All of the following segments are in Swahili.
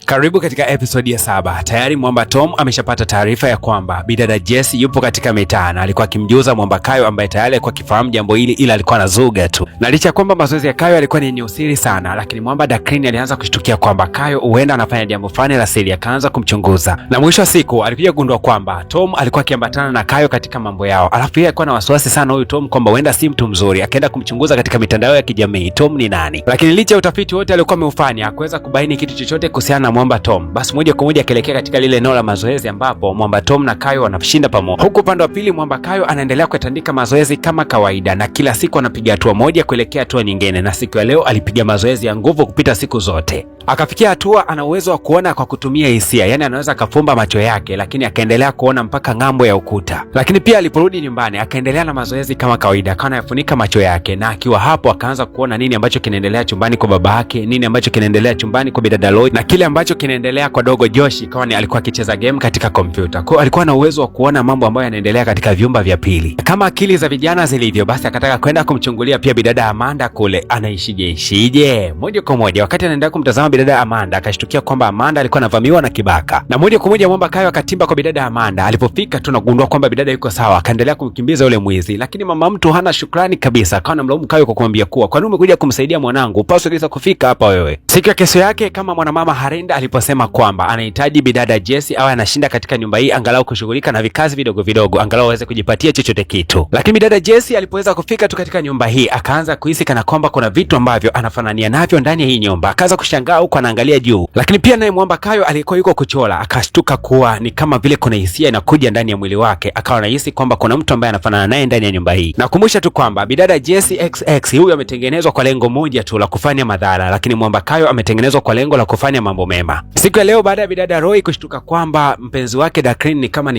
Karibu katika episodi ya 7. Tayari mwamba Tom ameshapata taarifa ya kwamba bidada Jesse yupo katika mitaa na alikuwa akimjuza mwamba Kayo ambaye tayari alikuwa akifahamu jambo hili, ila alikuwa anazuga tu. Na licha kwamba mazoezi ya Kayo alikuwa ni yenye usiri sana, lakini mwamba Dakrini alianza kushtukia kwamba Kayo huenda anafanya jambo fulani la siri, akaanza kumchunguza. Na mwisho wa siku alikuja kugundua kwamba Tom alikuwa akiambatana na Kayo katika mambo yao. Alafu yeye alikuwa na wasiwasi sana huyu Tom kwamba huenda si mtu mzuri, akaenda kumchunguza katika mitandao ya kijamii Tom ni nani. Lakini licha ya utafiti wote alikuwa ameufanya, hakuweza kubaini kitu chochote kuhusiana na mwamba Tom. Basi moja kwa moja akaelekea katika lile eneo la mazoezi ambapo mwamba Tom na Kayo wanashinda pamoja. Huku upande wa pili mwamba Kayo anaendelea kutandika mazoezi kama kawaida, na kila siku anapiga hatua moja kuelekea hatua nyingine, na siku ya leo alipiga mazoezi ya nguvu kupita siku zote. Akafikia hatua ana uwezo wa kuona kwa kutumia hisia, yani anaweza akafumba macho yake, lakini akaendelea kuona mpaka ng'ambo ya ukuta. Lakini pia aliporudi nyumbani akaendelea na mazoezi kama kawaida, akawa anayafunika macho yake, na akiwa hapo akaanza kuona nini ambacho kinaendelea chumbani kwa baba yake, nini ambacho kinaendelea chumbani kwa bidada Lloyd, na kile ambacho kinaendelea kwa dogo Josh, ikawa ni alikuwa akicheza game katika kompyuta. Kwa alikuwa na uwezo wa kuona mambo ambayo yanaendelea katika vyumba vya pili. Kama akili za vijana zilivyo, basi akataka kwenda kumchungulia pia bidada Amanda kule anaishije. Moja kwa moja wakati anaendelea kumtazama bidada Amanda, akashtukia kwamba Amanda alikuwa anavamiwa na kibaka. Na moja kwa moja mwamba Kayo akatimba kwa bidada Amanda. Alipofika tu nagundua kwamba bidada yuko sawa, akaendelea kumkimbiza yule mwizi, lakini mama mtu hana shukrani kabisa. Akawa anamlaumu Kayo kwa kumwambia kuwa kwa nini umekuja kumsaidia mwanangu, upaswe kabisa kufika hapa wewe. Siku ya kesho yake kama mwanamama Harinda aliposema kwamba anahitaji bidada Jesse awe anashinda katika nyumba hii, angalau kushughulika na vikazi vidogo vidogo, angalau aweze kujipatia chochote kitu. Lakini bidada Jesse alipoweza kufika tu katika nyumba hii, akaanza kuhisi kana kwamba kuna vitu ambavyo anafanania navyo ndani ya hii nyumba. Akaanza kushangaa huko anaangalia juu. Lakini pia naye mwamba Kayo alikuwa yuko kuchola, akashtuka kuwa ni kama vile kuna hisia inakuja ndani ya mwili wake. Akawa anahisi kwamba kuna mtu ambaye anafanana naye ndani ya nyumba hii. Na kumbusha tu kwamba bidada Jesse XX huyu ametengenezwa kwa lengo moja tu la kufanya madhara, lakini mwamba Kayo ametengenezwa kwa lengo la kufanya mambo mema. Siku ya leo baada ya bidada Roy kushtuka kwamba mpenzi wake Dakrini ni kama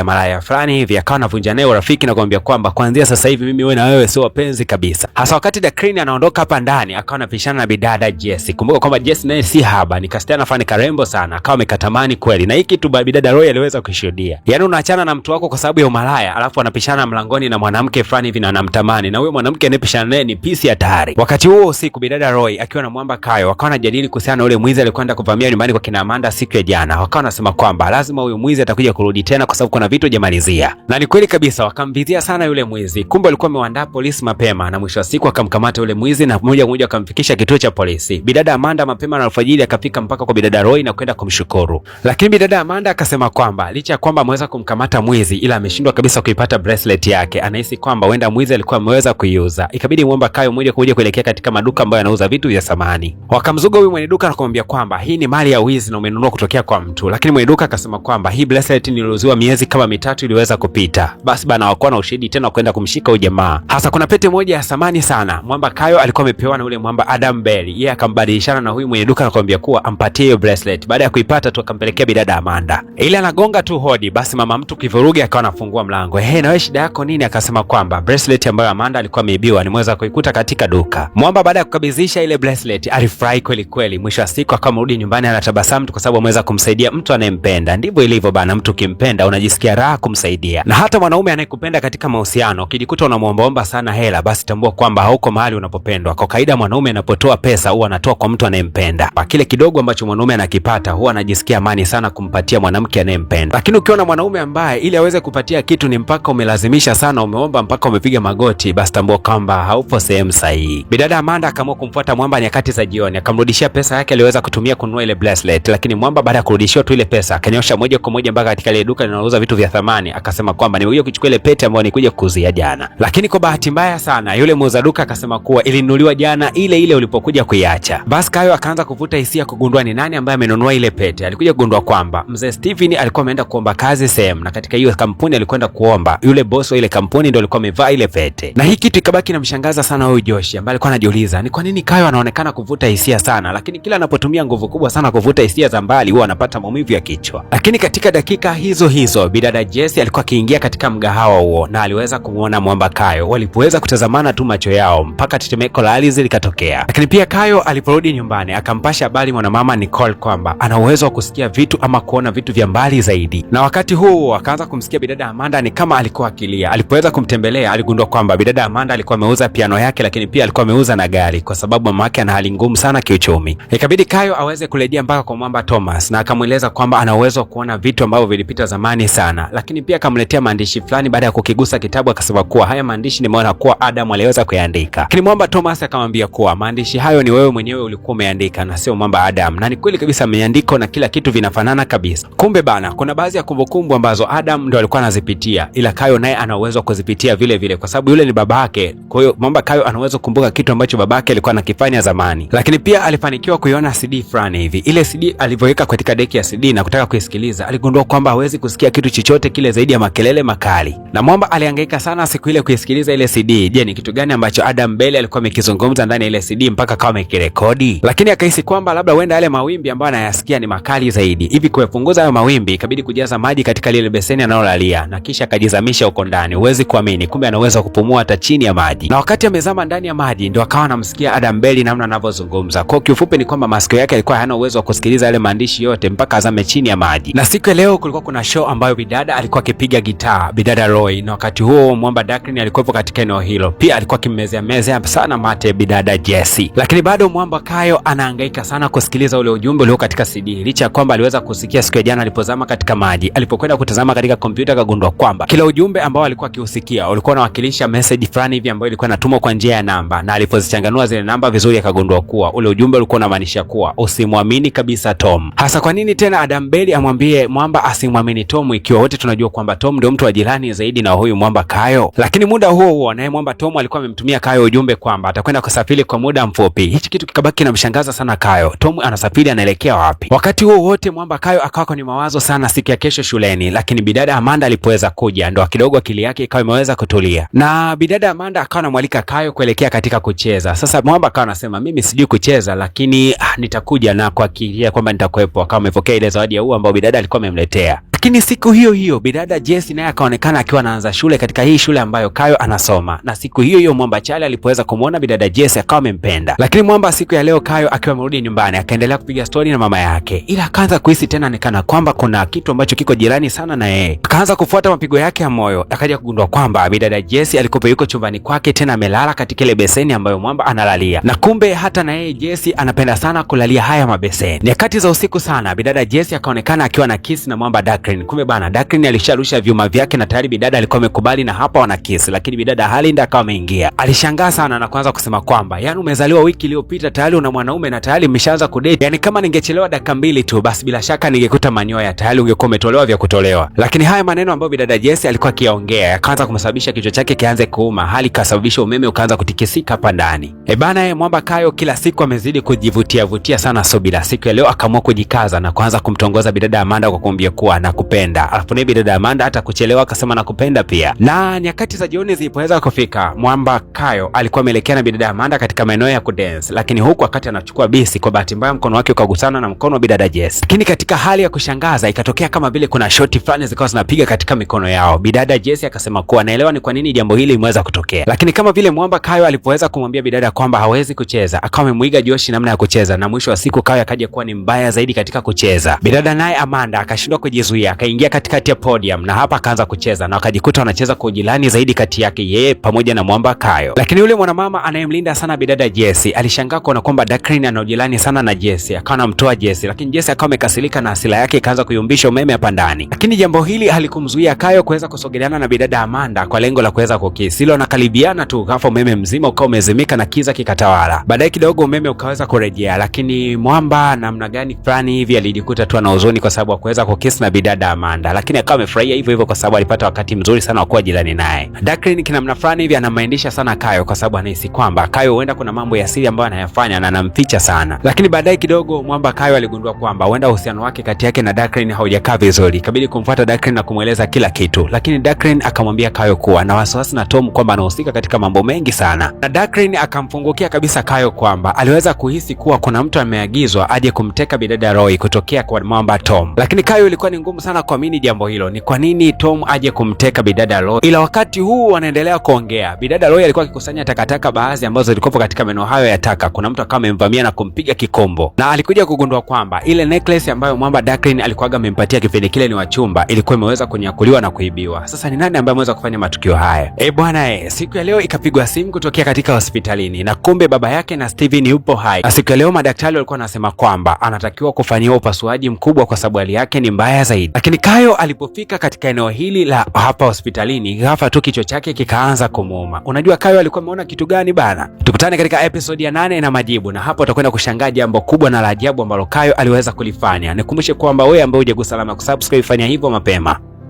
malaya fulani hivi, akawa anavunja naye urafiki na kumwambia kwamba kuanzia sasa hivi mimi wewe na wewe sio wapenzi kabisa. Hasa wakati Dakrini anaondoka hapa ndani, akawa anapishana na bidada Jesse. Kumbuka kwamba Jesse naye si haba, ni kasichana fani karembo sana, akawa amekatamani kweli. Na hiki kitu bidada Roy aliweza kushuhudia. Yaani unaachana na mtu wako kwa sababu ya umalaya, alafu anapishana mlangoni na mwanamke fulani hivi na anamtamani, na huyo mwanamke anayepishana naye ni pisi hatari. Wakati huo usiku bidada Roy akiwa na mwamba Kayo wakawa wanajadili kuhusiana na ule mwizi alikwenda kuvamia nyumbani kwa kina Amanda siku ya jana. Wakawa wanasema kwamba lazima huyo mwizi atakuja kurudi tena kwa sababu kuna vitu hajamalizia. Na ni kweli kabisa, wakamvizia sana yule mwizi. Kumbe alikuwa amewaandaa polisi mapema, na mwisho wa siku akamkamata yule mwizi na moja kwa moja akamfikisha kituo cha polisi. Bidada Amanda mapema na alfajiri akafika mpaka kwa bidada Roy na kwenda kumshukuru. Lakini bidada Amanda akasema kwamba licha ya kwamba ameweza kumkamata mwizi, ila ameshindwa kabisa kuipata bracelet yake. Anahisi kwamba huenda mwizi alikuwa ameweza kuiuza. Ikabidi mwamba Kayo moja kwa moja kuelekea katika maduka ambayo yanauza vitu vya samani. Wakamzuga huyu mwenye duka na kumwambia kwamba hii ni mali ya wizi na umenunua kutokea kwa mtu. Lakini mwenye duka akasema kwamba hii bracelet niliuziwa miezi kama 3 iliweza kupita. Basi bana hawakuwa na ushahidi tena kwenda kumshika huyu jamaa. Hasa kuna pete moja ya samani sana mwamba Kayo alikuwa amepewa na ule mwamba Adam Belly. Yeye akambadilishana na huyu mwenye duka na kumwambia kuwa ampatie hiyo bracelet. Baada ya kuipata tu akampelekea bidada Amanda. Ile anagonga tu hodi, basi mama mtu kivurugi akawa anafungua mlango. Na wewe shida yako nini? Akasema kwamba bracelet ambayo Amanda alikuwa ameibiwa nimeweza kuikuta katika duka. Mwamba baada ya kukabidhisha ile bracelet alifurahi kweli kweli. Mwisho wa siku akawa amerudi nyumbani anatabasamu kwa sababu ameweza kumsaidia mtu anayempenda. Ndivyo ilivyo bana, mtu kimpenda unajisikia raha kumsaidia. Na hata mwanaume anayekupenda katika mahusiano ukijikuta unamuombaomba sana hela, basi tambua kwamba hauko mahali unapopendwa. Kwa kawaida mwanaume anapotoa pesa huwa anatoa kwa mtu anayempenda. Kile kidogo ambacho mwanaume anakipata huwa anajisikia amani sana kumpatia mwanamke anayempenda. Lakini ukiona mwanaume ambaye ili aweze kupatia kitu ni mpaka umelazimisha sana, umeomba mpaka umepiga magoti, basi tambua kwamba haupo sehemu sahihi. Bidada Amanda akaamua kumfuata mwamba nyakati za jioni, akamrudishia pesa yake aliyoweza kutumia kununua ile bracelet. Lakini mwamba baada ya kurudishiwa tu ile pesa akanyosha moja kwa moja mpaka katika ile duka linalouza vitu vya thamani, akasema kwamba nimekuja kuchukua ile pete ambayo nilikuja kuuzia jana. Lakini kwa bahati mbaya sana yule muuza duka akasema kuwa ilinunuliwa jana ile ulipokuja kuiacha. Basi Kayo akaanza kuvuta hisia kugundua ni nani ambaye amenunua ile pete. Alikuja kugundua kwamba mzee Steven alikuwa ameenda kuomba kazi sehemu, na katika hiyo kampuni alikwenda kuomba yule boss wa ile kampuni ndio alikuwa amevaa ile pete. Na hii kitu ikabaki inamshangaza sana huyu Josh ambaye alikuwa anajiuliza ni kwa nini Kayo anaonekana kuvuta hisia sana, lakini kila anapotumia nguvu kubwa sana kuvuta hisia za mbali huwa anapata maumivu ya kichwa. Lakini katika dakika hizo bidada Jesse alikuwa akiingia katika mgahawa huo na aliweza kumuona mwamba Kayo. Walipoweza kutazamana tu macho yao mpaka tetemeko la ardhi likatokea. Lakini pia Kayo aliporudi nyumbani akampasha habari mwanamama Nicole kwamba ana uwezo wa kusikia vitu ama kuona vitu vya mbali zaidi. Na wakati huo akaanza kumsikia bidada Amanda ni kama alikuwa akilia. Alipoweza kumtembelea aligundua kwamba bidada Amanda alikuwa ameuza piano yake, lakini pia alikuwa ameuza na gari kwa sababu mama yake ana hali ngumu sana kiuchumi. Ikabidi Kayo aweze kurejea mpaka kwa mwamba Thomas na akamweleza kwamba ana uwezo wa kuona vitu ambavyo vilipita zamani sana, lakini pia akamletea maandishi fulani. Baada ya kukigusa kitabu akasema kuwa haya maandishi nimeona kuwa Adam aliweza kuyaandika. Lakini mwamba Thomas akamwambia kuwa maandishi hayo ni wewe mwenyewe ulikuwa umeandika na sio mwamba Adam, na ni kweli kabisa ameandika na kila kitu vinafanana kabisa. Kumbe bana, kuna baadhi ya kumbukumbu ambazo Adam ndo alikuwa anazipitia, ila Kayo naye ana uwezo wa kuzipitia vile vile kwa sababu yule ni babake. Kwa hiyo mwamba Kayo ana uwezo kukumbuka kitu ambacho babake alikuwa anakifanya zamani. Lakini pia alifanikiwa kuiona CD fulani hivi. Ile CD alivyoweka katika deki ya CD na kutaka kuisikiliza, aligundua kwamba hawezi kusikia kitu chochote kile zaidi ya makelele makali. Na mwamba alihangaika sana siku ile kuisikiliza ile CD. Je, ni kitu gani ambacho Adam Bailey alikuwa amekizungumza ndani ya ile CD mpaka kama amekirekodi? Lakini akahisi kwamba labda huenda yale mawimbi ambayo anayasikia ni makali zaidi. Hivi kupunguza hayo mawimbi ikabidi kujaza maji katika lile beseni analolalia na kisha akajizamisha huko ndani. Huwezi kuamini, kumbe anaweza kupumua hata chini ya maji. Na wakati amezama ndani ya maji ndio akawa anamsikia Adam Bailey namna anavyozungumza. Kwa kiufupi ni kwamba masikio yake yalikuwa hayana uwezo wa kusikiliza yale maandishi yote mpaka azame chini ya maji. Na siku ya leo kulikuwa kuna show ambayo bidada alikuwa akipiga gitaa, bidada Roy, na wakati huo mwamba Dakrin alikuwepo katika eneo hilo. Pia alikuwa akimmezea sana mate bidada Jessie. Lakini bado mwamba Kayo anahangaika sana kusikiliza ule ujumbe ulio katika CD. Licha ya kwamba aliweza kusikia siku ya jana alipozama katika maji, alipokwenda kutazama katika kompyuta akagundua kwamba kila ujumbe ambao alikuwa akiusikia ulikuwa unawakilisha message fulani hivi ambayo ilikuwa inatumwa kwa njia ya namba, na alipozichanganua zile namba vizuri akagundua kuwa ule ujumbe ulikuwa unamaanisha kuwa usimwamini kabisa Tom. Hasa kwa nini tena Adam Bailey amwambie mwamba asimwamini Tom ikiwa wote tunajua kwamba Tom ndio mtu wa jirani zaidi na huyu mwamba Kayo? Lakini muda huo naye mwamba Tom alikuwa amemtumia Kayo ujumbe kwamba atakwenda kusafiri kwa muda mfupi. Hichi kitu kikabaki kinamshangaza sana Kayo. Tom anasafiri anaelekea wapi? Wakati huo wote mwamba Kayo akawa kwenye mawazo sana siku ya kesho shuleni, lakini bidada Amanda alipoweza kuja ndo kidogo akili yake ikawa imeweza kutulia. Na bidada Amanda akawa anamwalika Kayo kuelekea katika kucheza. Sasa mwamba akawa anasema mimi sijui kucheza, lakini nitakuja na kuakilia kwamba nitakuepo. Akawa amepokea ile zawadi ya ambayo bidada alikuwa amemletea. Lakini siku hiyo hiyo bidada Jessie naye akaonekana akiwa anaanza shule katika hii shule ambayo Kayo anasoma. Na siku hiyo hiyo mwamba Charlie alipoweza kumuona bidada Jessie akawa amempenda. Lakini mwamba siku ya leo Kayo akiwa amerudi nyumbani akaendelea kupiga story na mama yake, ila akaanza kuhisi tena nikana kwamba kuna kitu ambacho kiko jirani sana na yeye. Akaanza kufuata mapigo yake ya moyo, akaja kugundua kwamba bidada Jessie alikuwa yuko chumbani kwake tena amelala katika ile beseni ambayo mwamba analalia. Na kumbe hata na yeye Jessie anapenda sana kulalia haya mabeseni. Nyakati za usiku sana bidada Jessie akaonekana akiwa na kiss na mwamba Dakrin. Kumbe bana Dakrin alisharusha vyuma vyake na tayari bidada alikuwa amekubali na hapa wana kiss, lakini bidada Halinda akawa ameingia. Alishangaa sana na kuanza kusema kwamba yani umezaliwa wiki iliyopita tayari una mwanaume na tayari mmeshaanza kudate. Yani kama ningechelewa dakika mbili tu basi bila shaka ningekuta manyoya tayari ungekuwa umetolewa vya kutolewa. Lakini haya maneno ambayo bidada Jessie alikuwa akiyaongea yakaanza kumsababisha kichwa chake kianze kuuma, hali kasababisha umeme ukaanza kutikisika hapa ndani. Bana mwamba Kayo kila siku amezidi kujivutia sana Subira. Siku ya leo akaamua kujikaza na kuanza kumtongoza bidada Amanda kwa kumwambia kuwa nakupenda. Alafu naye bidada Amanda hata kuchelewa akasema nakupenda pia. Na nyakati za jioni zilipoweza kufika, mwamba Kayo alikuwa ameelekea na bidada Amanda katika maeneo ya kudance, lakini huku wakati anachukua bisi kwa bahati mbaya mkono wake ukagusana na mkono wa bidada Jessie. Lakini katika hali ya kushangaza ikatokea kama vile kuna shoti fulani zikawa zinapiga katika mikono yao. Bidada Jessie akasema kuwa naelewa ni kwa nini jambo hili limeweza kutokea. Lakini kama vile mwamba Kayo alipoweza kumwambia bidada kwamba hawezi kucheza, akawa amemuiga Joshi namna ya kucheza, na mwisho wa siku Kayo akaja kuwa ni mbaya zaidi katika kucheza. Bidada naye Amanda akashindwa kujizuia, akaingia katikati ya podium na hapa akaanza kucheza na wakajikuta wanacheza kwa ujilani zaidi kati yake yeye pamoja na mwamba Kayo. Lakini yule mwanamama anayemlinda sana bidada Jessie alishangaa kuona kwamba Dakrin ana ujilani sana na Jessie, akawa anamtoa Jessie, lakini Jessie akawa amekasirika na hasira yake ikaanza kuyumbisha umeme hapa ndani. Lakini jambo hili halikumzuia Kayo kuweza kusogeleana na bidada Amanda kwa lengo la kuweza kukisi. Hilo nakaribiana tu ghafla umeme mzima ukawa umezimika na kiza kikatawala. Baadaye kidogo umeme ukaweza kurejea, lakini mwamba namna gani fulani hivi alijikuta tu ana huzuni kwa sababu hakuweza kukisi na bidada Amanda, lakini akawa amefurahia hivyo hivyo kwa sababu alipata wakati mzuri sana wa kuwa jirani naye. Dakrin kinamna fulani hivi anamaindisha sana Kayo kwa sababu anahisi kwamba Kayo huenda kuna mambo ya siri ambayo anayafanya na anamficha sana. Lakini baadaye kidogo mwamba Kayo aligundua kwamba huenda uhusiano wake kati yake na Dakrin haujakaa vizuri. Ikabidi kumfuata Dakrin na kumweleza kila kitu, lakini Dakrin akamwambia Kayo kuwa na wasiwasi na Tom kwamba anahusika katika mambo mengi sana. Na Dakrin akamfungukia kabisa Kayo kwamba aliweza kuhisi kuwa kuna mtu ameagizwa aje kumteka bidada Roy kutokea kwa mwamba Tom. Lakini Kayo ilikuwa ni ngumu sana kuamini jambo hilo. Ni kwa nini Tom aje kumteka bidada Roy? Ila wakati huu wanaendelea kuongea, bidada Roy alikuwa akikusanya takataka baadhi ambazo zilikuwa katika maeneo hayo ya taka. Kuna mtu akawa amemvamia na kumpiga kikombo, na alikuja kugundua kwamba ile necklace ambayo mwamba Darkling alikuwa amempatia kipindi kile ni wachumba ilikuwa imeweza kunyakuliwa na kuibiwa. Sasa ni nani ambaye ameweza kufanya matukio haya? Bwana siku ya leo ikapigwa simu kutokea katika hospitalini, na kumbe baba yake na Steven yupo hai. Na siku ya leo madaktari walikuwa wanasema kwamba anatakiwa kufanyiwa upasuaji mkubwa kwa sababu hali yake ni mbaya zaidi. Lakini Kayo alipofika katika eneo hili la hapa hospitalini, ghafla tu kichwa chake kikaanza kumuuma. Unajua Kayo alikuwa ameona kitu gani bana? Tukutane katika episode ya 8 na majibu, na hapo utakwenda kushangaa jambo kubwa na la ajabu ambalo Kayo aliweza kulifanya. Nikumbushe kwamba wewe ambaye hujagusa alama kusubscribe, fanya hivyo mapema.